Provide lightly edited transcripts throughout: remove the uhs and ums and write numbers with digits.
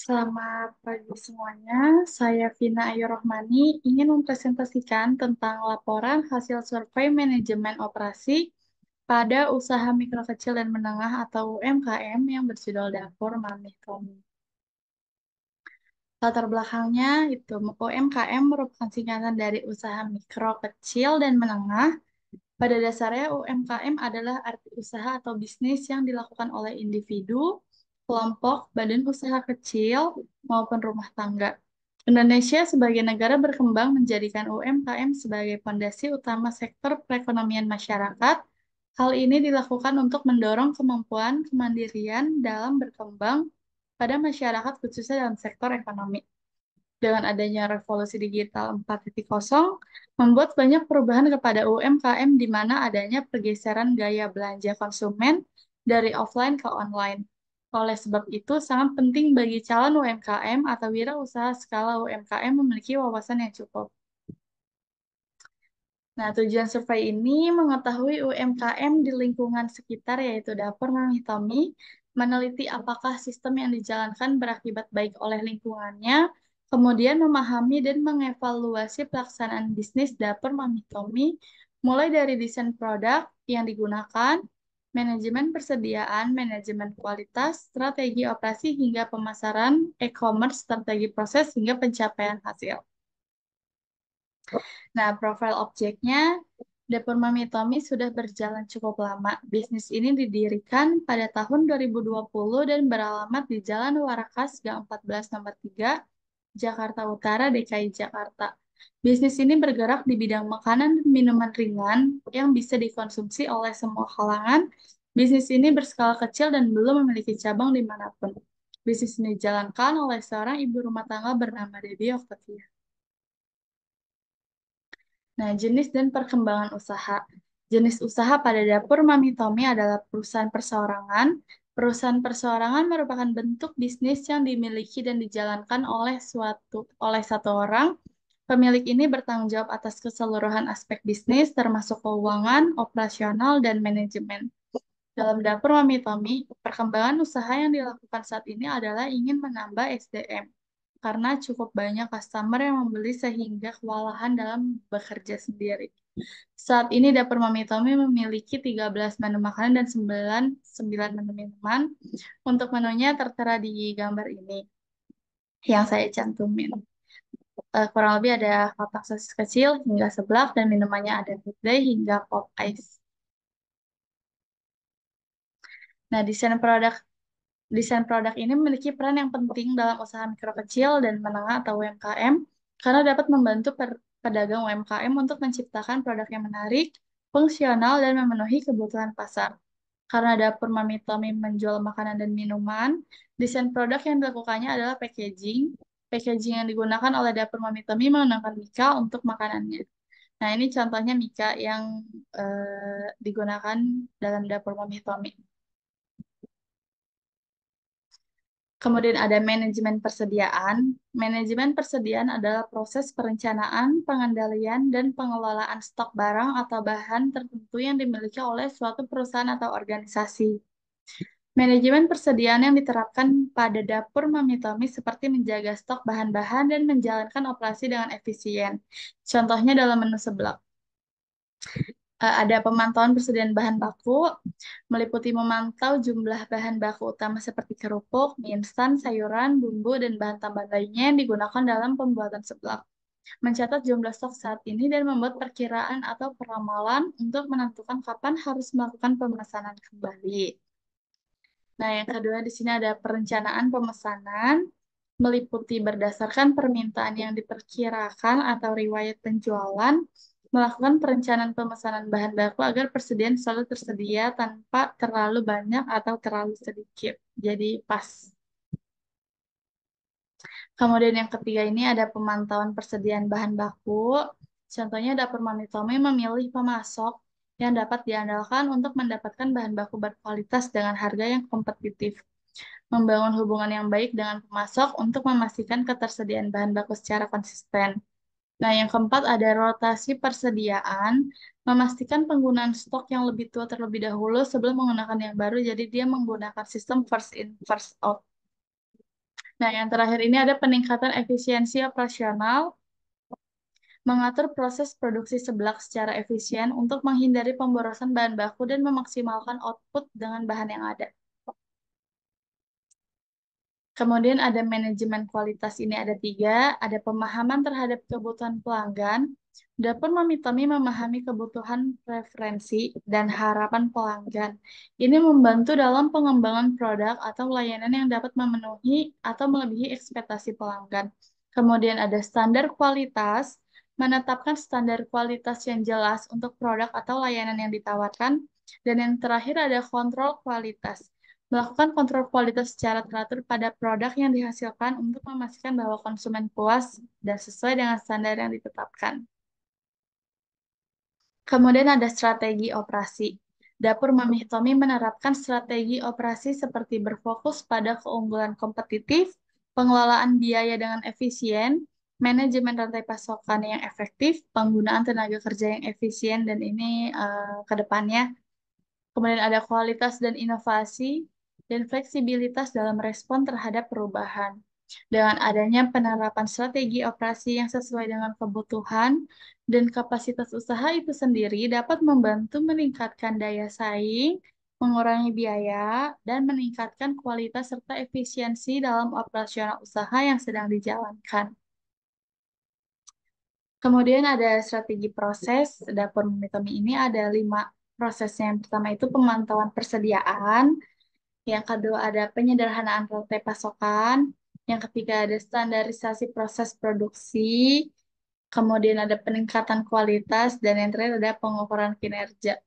Selamat pagi semuanya, saya Vina Ayu Rohmani ingin mempresentasikan tentang laporan hasil survei manajemen operasi pada usaha mikro kecil dan menengah atau UMKM yang berjudul Dapur Mami Tommy. Latar belakangnya itu UMKM merupakan singkatan dari usaha mikro kecil dan menengah. Pada dasarnya, UMKM adalah arti usaha atau bisnis yang dilakukan oleh individu, kelompok, badan usaha kecil, maupun rumah tangga. Indonesia sebagai negara berkembang menjadikan UMKM sebagai fondasi utama sektor perekonomian masyarakat. Hal ini dilakukan untuk mendorong kemampuan kemandirian dalam berkembang pada masyarakat khususnya dalam sektor ekonomi. Dengan adanya revolusi digital 4.0, membuat banyak perubahan kepada UMKM di mana adanya pergeseran gaya belanja konsumen dari offline ke online. Oleh sebab itu, sangat penting bagi calon UMKM atau wirausaha skala UMKM memiliki wawasan yang cukup. Nah, tujuan survei ini mengetahui UMKM di lingkungan sekitar yaitu dapur Mami Tommy, meneliti apakah sistem yang dijalankan berakibat baik oleh lingkungannya, kemudian memahami dan mengevaluasi pelaksanaan bisnis dapur Mami Tommy, mulai dari desain produk yang digunakan, manajemen persediaan, manajemen kualitas, strategi operasi hingga pemasaran, e-commerce, strategi proses hingga pencapaian hasil. Nah, profil objeknya, Dapur Mami Tommy sudah berjalan cukup lama. Bisnis ini didirikan pada tahun 2020 dan beralamat di Jalan Warakas Gang 14 nomor 3, Jakarta Utara, DKI Jakarta. Bisnis ini bergerak di bidang makanan dan minuman ringan yang bisa dikonsumsi oleh semua kalangan. Bisnis ini berskala kecil dan belum memiliki cabang dimanapun. Bisnis ini dijalankan oleh seorang ibu rumah tangga bernama Debbie Octavia. Nah, jenis dan perkembangan usaha. Jenis usaha pada dapur Mami Tommy adalah perusahaan perseorangan. Perusahaan perseorangan merupakan bentuk bisnis yang dimiliki dan dijalankan oleh satu orang. Pemilik ini bertanggung jawab atas keseluruhan aspek bisnis, termasuk keuangan, operasional, dan manajemen. Dalam dapur Mami Tommy, perkembangan usaha yang dilakukan saat ini adalah ingin menambah SDM karena cukup banyak customer yang membeli sehingga kewalahan dalam bekerja sendiri. Saat ini dapur Mami Tommy memiliki 13 menu makanan dan 9 menu minuman. Untuk menunya tertera di gambar ini yang saya cantumin. Kurang lebih ada kotak sosis kecil hingga seblak dan minumannya ada Good Day hingga Pop Ice. Nah, desain produk ini memiliki peran yang penting dalam usaha mikro kecil dan menengah atau UMKM karena dapat membantu pedagang UMKM untuk menciptakan produk yang menarik, fungsional, dan memenuhi kebutuhan pasar. Karena dapur Mami Tommy menjual makanan dan minuman, desain produk yang dilakukannya adalah packaging. Packaging yang digunakan oleh dapur Mami Tommy menggunakan Mika untuk makanannya. Nah, ini contohnya Mika yang digunakan dalam dapur Mami Tommy. Kemudian ada manajemen persediaan. Manajemen persediaan adalah proses perencanaan, pengendalian, dan pengelolaan stok barang atau bahan tertentu yang dimiliki oleh suatu perusahaan atau organisasi. Manajemen persediaan yang diterapkan pada dapur Mami Tommy seperti menjaga stok bahan-bahan dan menjalankan operasi dengan efisien. Contohnya dalam menu sebelah. Ada pemantauan persediaan bahan baku, meliputi memantau jumlah bahan baku utama seperti kerupuk, mie instan, sayuran, bumbu, dan bahan tambahan lainnya yang digunakan dalam pembuatan seblak. Mencatat jumlah stok saat ini dan membuat perkiraan atau peramalan untuk menentukan kapan harus melakukan pemesanan kembali. Nah, yang kedua di sini ada perencanaan pemesanan, meliputi berdasarkan permintaan yang diperkirakan atau riwayat penjualan, melakukan perencanaan pemesanan bahan baku agar persediaan selalu tersedia tanpa terlalu banyak atau terlalu sedikit. Jadi pas. Kemudian yang ketiga ini ada pemantauan persediaan bahan baku. Contohnya dapur Mami Tommy memilih pemasok yang dapat diandalkan untuk mendapatkan bahan baku berkualitas dengan harga yang kompetitif. Membangun hubungan yang baik dengan pemasok untuk memastikan ketersediaan bahan baku secara konsisten. Nah, yang keempat ada rotasi persediaan, memastikan penggunaan stok yang lebih tua terlebih dahulu sebelum menggunakan yang baru, jadi dia menggunakan sistem first in, first out. Nah, yang terakhir ini ada peningkatan efisiensi operasional, mengatur proses produksi seblak secara efisien untuk menghindari pemborosan bahan baku dan memaksimalkan output dengan bahan yang ada. Kemudian ada manajemen kualitas, ini ada tiga, ada pemahaman terhadap kebutuhan pelanggan. Dapur Mami Tommy memahami kebutuhan, preferensi, dan harapan pelanggan. Ini membantu dalam pengembangan produk atau layanan yang dapat memenuhi atau melebihi ekspektasi pelanggan. Kemudian ada standar kualitas, menetapkan standar kualitas yang jelas untuk produk atau layanan yang ditawarkan. Dan yang terakhir ada kontrol kualitas, melakukan kontrol kualitas secara teratur pada produk yang dihasilkan untuk memastikan bahwa konsumen puas dan sesuai dengan standar yang ditetapkan. Kemudian ada strategi operasi. Dapur Mami Tommy menerapkan strategi operasi seperti berfokus pada keunggulan kompetitif, pengelolaan biaya dengan efisien, manajemen rantai pasokan yang efektif, penggunaan tenaga kerja yang efisien, dan ini ke depannya. Kemudian ada kualitas dan inovasi, dan fleksibilitas dalam respon terhadap perubahan. Dengan adanya penerapan strategi operasi yang sesuai dengan kebutuhan dan kapasitas usaha itu sendiri dapat membantu meningkatkan daya saing, mengurangi biaya, dan meningkatkan kualitas serta efisiensi dalam operasional usaha yang sedang dijalankan. Kemudian ada strategi proses. Dapur Mitomi ini ada 5 prosesnya. Yang pertama itu pemantauan persediaan. Yang kedua ada penyederhanaan rantai pasokan. Yang ketiga ada standarisasi proses produksi. Kemudian ada peningkatan kualitas. Dan yang terakhir ada pengukuran kinerja.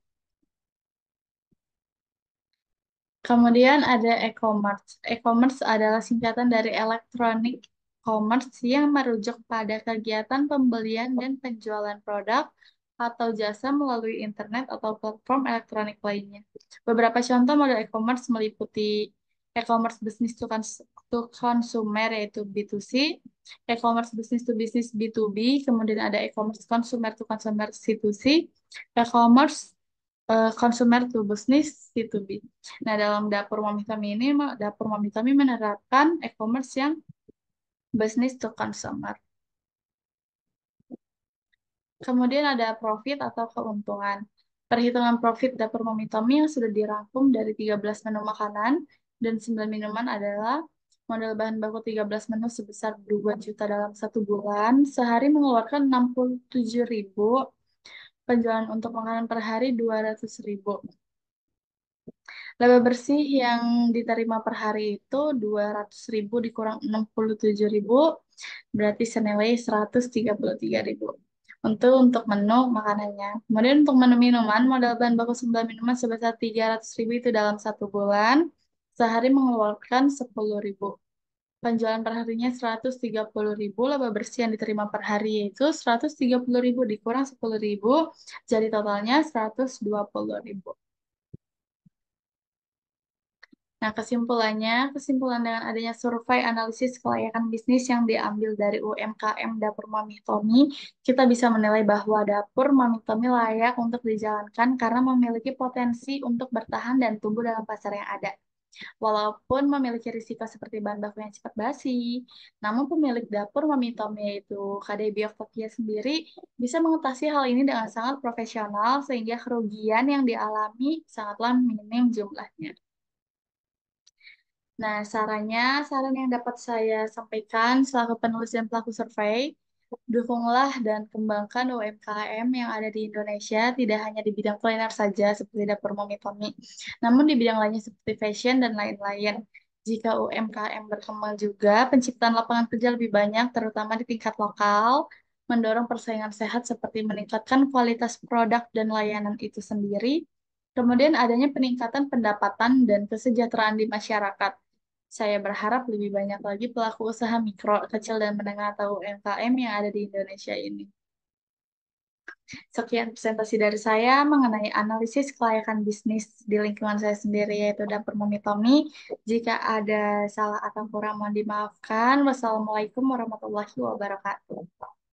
Kemudian ada e-commerce. E-commerce adalah singkatan dari electronic commerce yang merujuk pada kegiatan pembelian dan penjualan produk atau jasa melalui internet atau platform elektronik lainnya. Beberapa contoh model e-commerce meliputi e-commerce business to consumer yaitu B2C, e-commerce business to business B2B, kemudian ada e-commerce consumer to consumer C2C, e-commerce consumer to business C2B. Nah, dalam dapur Mami Tami ini, dapur Mami Tami menerapkan e-commerce yang business to consumer. Kemudian ada profit atau keuntungan. Perhitungan profit dapur Mami Tami yang sudah dirangkum dari 13 menu makanan dan 9 minuman adalah model bahan baku 13 menu sebesar 2 juta dalam 1 bulan. Sehari mengeluarkan 67.000, penjualan untuk makanan per hari 200.000. Laba bersih yang diterima per hari itu 200.000 dikurang 67.000, berarti senilai 133.000. Untuk menu makanannya. Kemudian untuk menu minuman, modal bahan baku 9 minuman sebesar 300.000 itu dalam 1 bulan. Sehari mengeluarkan 10.000. Penjualan per harinya 130.000, laba bersih yang diterima per hari yaitu 130.000 dikurang 10.000, jadi totalnya 120.000. Nah, kesimpulan dengan adanya survei analisis kelayakan bisnis yang diambil dari UMKM Dapur Mami Tommy, kita bisa menilai bahwa Dapur Mami Tommy layak untuk dijalankan karena memiliki potensi untuk bertahan dan tumbuh dalam pasar yang ada. Walaupun memiliki risiko seperti bahan baku yang cepat basi, namun pemilik Dapur Mami Tommy yaitu KD Bioktopia sendiri bisa mengatasi hal ini dengan sangat profesional sehingga kerugian yang dialami sangatlah minim jumlahnya. Nah, saran yang dapat saya sampaikan selaku penulis dan pelaku survei, dukunglah dan kembangkan UMKM yang ada di Indonesia, tidak hanya di bidang kuliner saja seperti Dapur Mami Tommy, namun di bidang lainnya seperti fashion dan lain-lain. Jika UMKM berkembang juga, penciptaan lapangan kerja lebih banyak, terutama di tingkat lokal, mendorong persaingan sehat seperti meningkatkan kualitas produk dan layanan itu sendiri, kemudian adanya peningkatan pendapatan dan kesejahteraan di masyarakat. Saya berharap lebih banyak lagi pelaku usaha mikro, kecil, dan menengah atau UMKM yang ada di Indonesia ini. Sekian presentasi dari saya mengenai analisis kelayakan bisnis di lingkungan saya sendiri, yaitu Dapur Mami Tommy. Jika ada salah atau kurang, mohon dimaafkan. Wassalamualaikum warahmatullahi wabarakatuh.